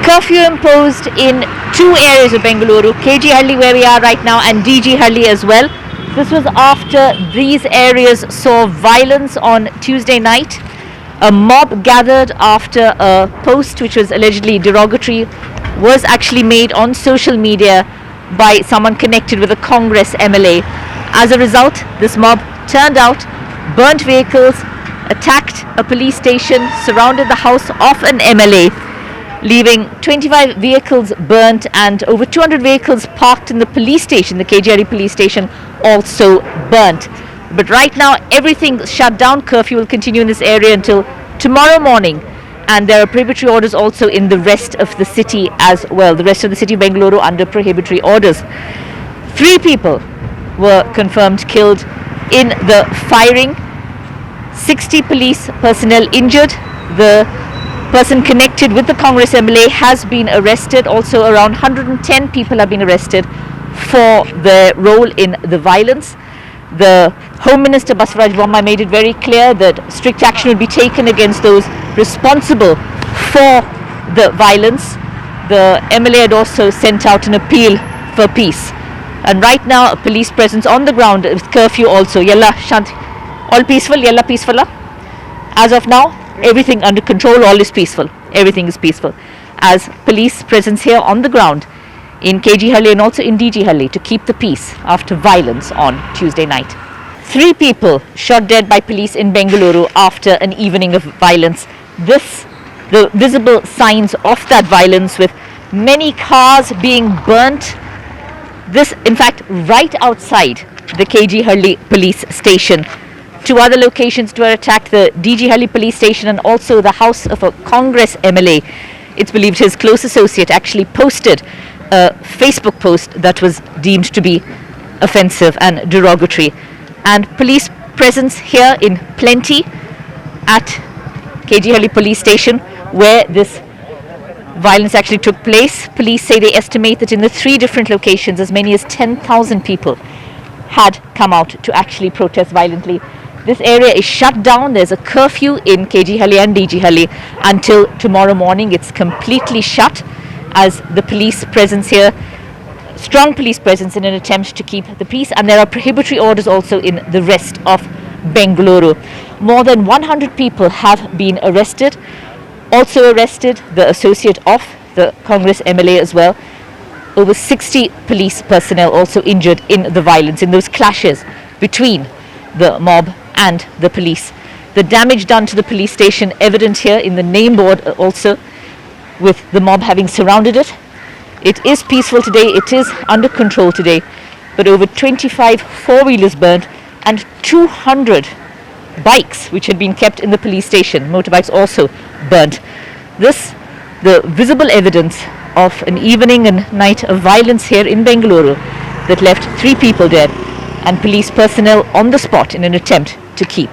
Curfew imposed in two areas of Bengaluru, KG Halli where we are right now and DG Halli as well. This was after these areas saw violence on Tuesday night. A mob gathered after a post which was allegedly derogatory was actually made on social media by someone connected with a Congress MLA. As a result, this mob turned out, burnt vehicles, attacked a police station, surrounded the house of an MLA, leaving 25 vehicles burnt and over 200 vehicles parked in the police station, the KGRE police station, also burnt. But right now everything's shut down. Curfew will continue in this area until tomorrow morning, and there are prohibitory orders also in the rest of the city as well. The rest of the city of Bengaluru under prohibitory orders. 3 people were confirmed killed in the firing. 60 police personnel injured. The person connected with the Congress MLA has been arrested. Also around 110 people have been arrested for their role in the violence. The Home Minister Basavaraj Bommai made it very clear that strict action will be taken against those responsible for the violence. The MLA had also sent out an appeal for peace. And right now a police presence on the ground with curfew also. Yalla Shanti. All peaceful, yalla peaceful. As of now, everything under control, all is peaceful. Everything is peaceful. As police presence here on the ground in KG Halli and also in DG Halli to keep the peace after violence on Tuesday night. 3 people shot dead by police in Bengaluru after an evening of violence. The visible signs of that violence with many cars being burnt. This, in fact, right outside the KG Halli police station. 2 other locations were attacked, the DG Halli police station and also the house of a Congress MLA. It's believed his close associate actually posted a Facebook post that was deemed to be offensive and derogatory. And police presence here in plenty at KG Halli police station where this violence actually took place. Police say they estimate that in the 3 different locations as many as 10,000 people had come out to actually protest violently. This area is shut down. There's a curfew in KG Halli and DG Halli until tomorrow morning. It's completely shut as the police presence here, strong police presence in an attempt to keep the peace, and there are prohibitory orders also in the rest of Bengaluru. More than 100 people have been arrested. Also arrested the associate of the Congress MLA as well. Over 60 police personnel also injured in the violence, in those clashes between the mob and the police. The damage done to the police station evident here in the name board also, with the mob having surrounded it. It is peaceful today, it is under control today, but over 25 four-wheelers burnt and 200 bikes which had been kept in the police station, motorbikes also burnt. This, the visible evidence of an evening and night of violence here in Bengaluru that left 3 people dead and police personnel on the spot in an attempt to keep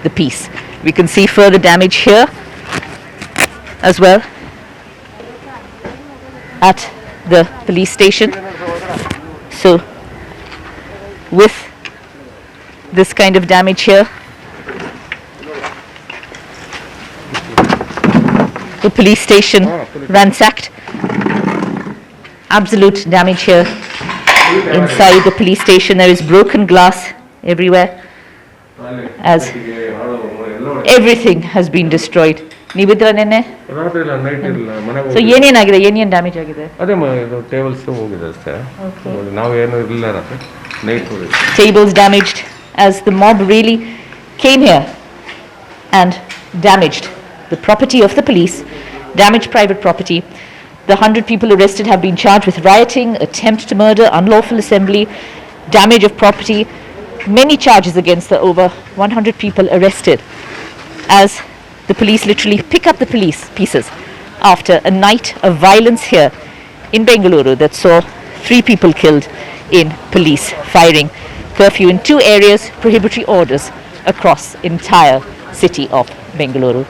the peace. We can see further damage here as well at the police station. So with this kind of damage here, the police station ransacked. Absolute damage here inside the police station. There is broken glass everywhere as everything has been destroyed. ನೀವಿದ್ರ ನೆನ್ನೆ so ಏನೇನಾಗಿದೆ, ಏನೇನು damage ಆಗಿದೆ? ಅದೇ tables ಹೋಗಿದೆ ಅಷ್ಟೇ, ನಾವೇನು ಇರಲಿಲ್ಲ night. Tables damaged as the mob really came here and damaged the property of the police, damaged private property. The 100 people arrested have been charged with rioting, attempt to murder, unlawful assembly, damage of property. Many charges against the over 100 people arrested as the police literally pick up the police pieces after a night of violence here in Bengaluru that saw 3 people killed in police firing. Curfew in 2 areas, prohibitory orders across entire city of Bengaluru.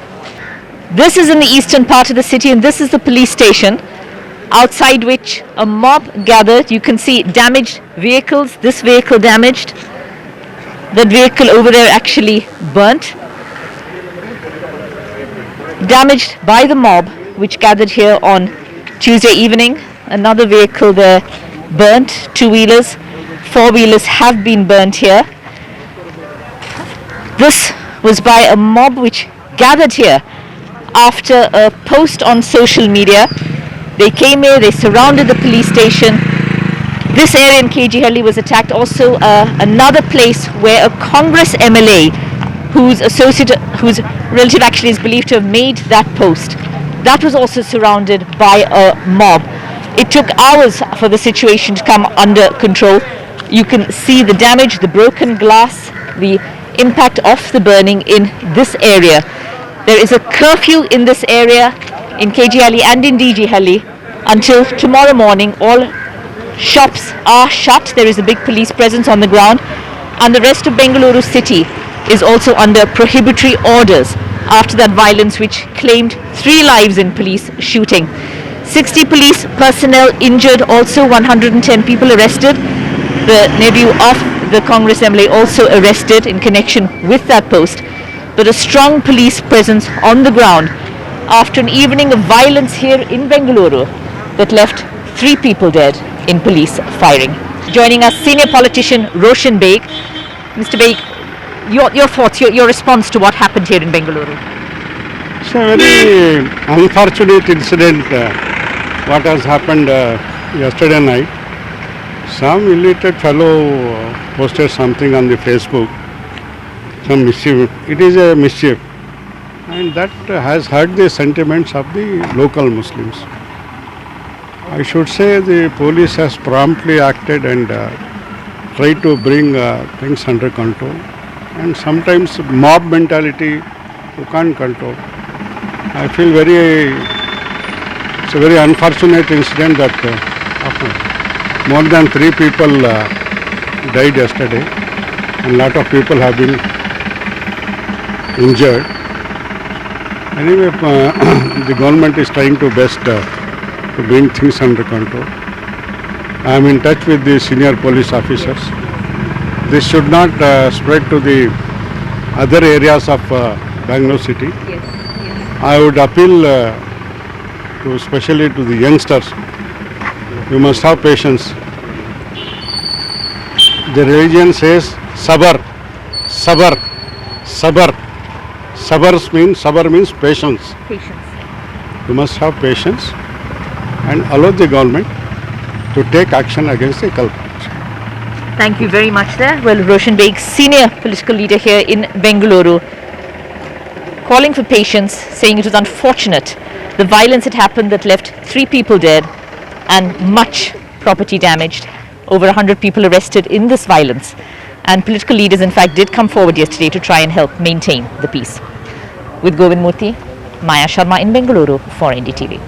This is in the eastern part of the city and this is the police station outside which a mob gathered. You can see damaged vehicles, this vehicle damaged, that vehicle over there actually burnt. Damaged by the mob which gathered here on Tuesday evening, another vehicle there burnt, two-wheelers, four-wheelers have been burnt here. This was by a mob which gathered here after a post on social media. They came here, they surrounded the police station. This area in KG Halli was attacked. Also another place where a Congress MLA whose relative actually is believed to have made that post, that was also surrounded by a mob. It took hours for the situation to come under control. You can see the damage, the broken glass, the impact of the burning in this area. There is a curfew in this area in KG Halli and in DG Halli until tomorrow morning. All shops are shut. There is a big police presence on the ground, and the rest of Bengaluru city is also under prohibitory orders after that violence which claimed 3 lives in police shooting. 60 police personnel injured, also 110 people arrested. The nephew of the Congress MLA also arrested in connection with that post. But a strong police presence on the ground after an evening of violence here in Bengaluru that left 3 people dead in police firing. Joining us, senior politician Roshan Baig. Mr. Baig, your thoughts, your response to what happened here in Bengaluru? It's a very unfortunate incident, what has happened yesterday night. Some illiterate fellow posted something on the Facebook, some mischief. It is a mischief, and that has hurt the sentiments of the local Muslims. I should say the police has promptly acted and tried to bring things under control. And sometimes mob mentality you can't control. I feel it's a very unfortunate incident that more than 3 people died yesterday, and a lot of people have been injured. Anyway, the government is trying to best to bring things under control. I am in touch with the senior police officers. This should not spread to the other areas of Bangalore city. Yes. I would appeal especially to the youngsters. You must have patience. The religion says sabar, sabar, sabar. Sabar means patience. Patience. You must have patience and allow the government to take action against the culprits. Thank you very much there. Well, Roshan Baig, senior political leader here in Bengaluru, calling for patience, saying it was unfortunate. The violence had happened that left 3 people dead and much property damaged. Over 100 people arrested in this violence. And political leaders, in fact, did come forward yesterday to try and help maintain the peace. With Govind Murthy, Maya Sharma in Bengaluru for NDTV.